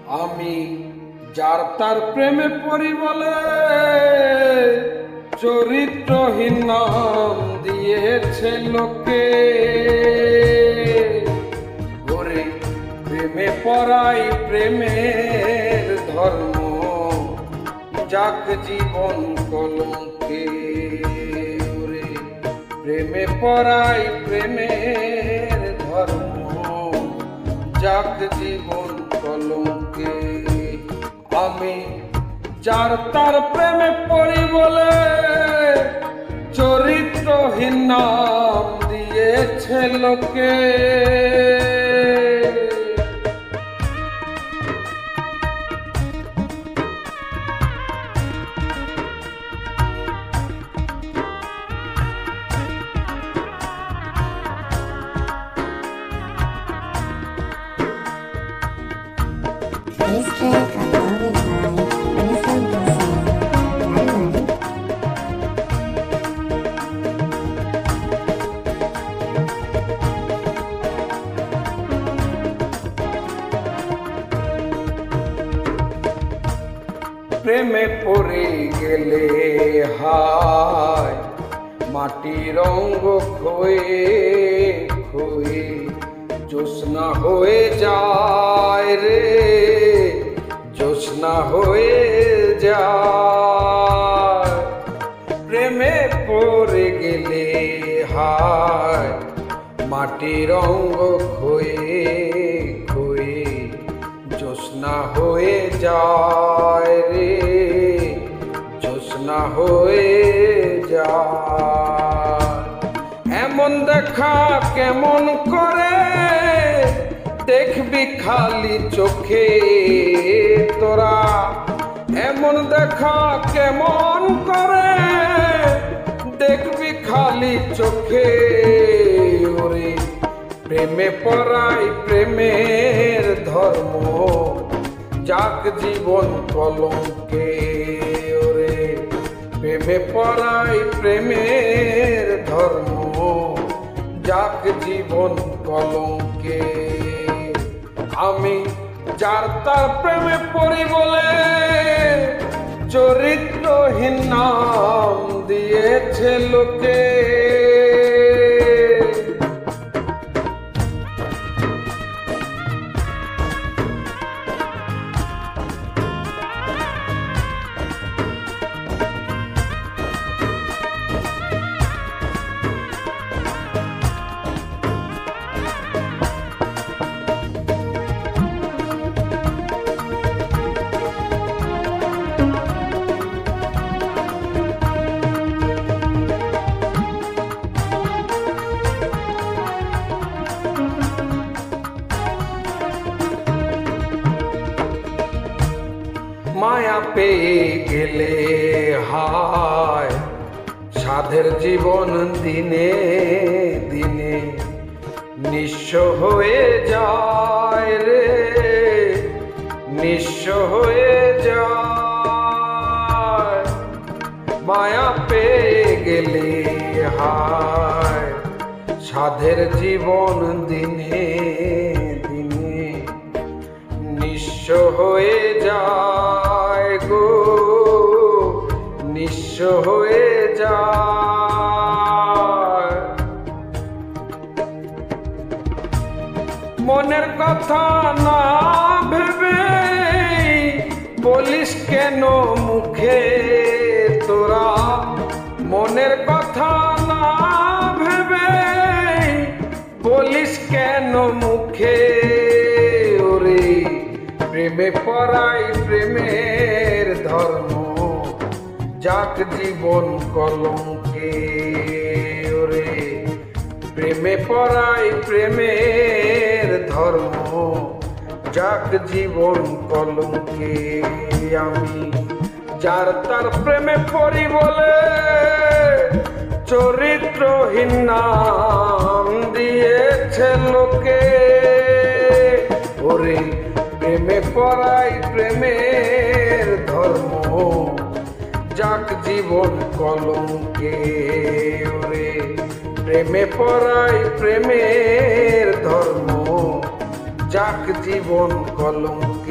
আমি যার তার প্রেমে পড়ি বলে চরিত্রহীন নাম দিয়েছে লোকে। ওরে প্রেমে পড়াই প্রেমের ধর্ম, যাক জীবন কলঙ্কে। ওরে প্রেমে পড়াই প্রেমের ধর্ম, যাক জীবন কলঙ্কে। আমি যার তার প্রেমে পড়ি বলে চরিত্রহীন নাম দিয়েছে লোকে। This track uploaded by Innocent Hussein, Diamond. প্রেমে পড়ে গেলে হায় মাটি রঙ্গ খয়ে খয়ে জ্যোৎস্না হয়ে যায় রে, জ্যোৎস্না হয়ে যায়। প্রেমে পড়ে গেলে হায় মাটি রঙ্গ খয়ে খয়ে জ্যোৎস্না হয়ে যায় রে, জ্যোৎস্না হয়ে যায়। এমন দেখা কেমন করে দেখবি খালি চোখে তোরা, এমন দেখা কেমন করে দেখবি খালি চোখে। ওরে প্রেমে পড়াই প্রেমের ধর্ম, যাক জীবন কলঙ্কে। ওরে প্রেমে পড়াই প্রেমের ধর্ম, যাক জীবন কলঙ্কে। আমি যার তার প্রেমে পড়ি বলে চরিত্রহীন নাম দিয়েছে লোকে। মায়া পেয়ে গেলে হায় সাধের জীবন দিনে দিনে নিঃস্ব হয়ে যায় রে, নিঃস্ব হয়ে যায়। মায়া পেয়ে গেলে হায় সাধের জীবন দিনে দিনে নিঃস্ব হয়ে যায় গো, নিঃস্ব হয়ে যায়। মনের কথা না ভেবে বলিস কেন মুখে তোরা, মনের কথা না ভেবে বলিস কেন মুখে। ওরে প্রেমে পড়াই প্রেমের ধর্ম, যাক জীবন কলঙ্কে। ওরে প্রেমে পড়াই প্রেমের ধর্ম, যাক জীবন কলঙ্কে। আমি যার তার প্রেমে পড়ি বলে চরিত্রহীন নাম দিয়েছে লোকে। ওরে প্রেমে পড়াই প্রেমের ধর্ম, যাক জীবন কলঙ্কে। ওরে প্রেমে পড়াই প্রেমের ধর্ম, যাক জীবন কলঙ্কে।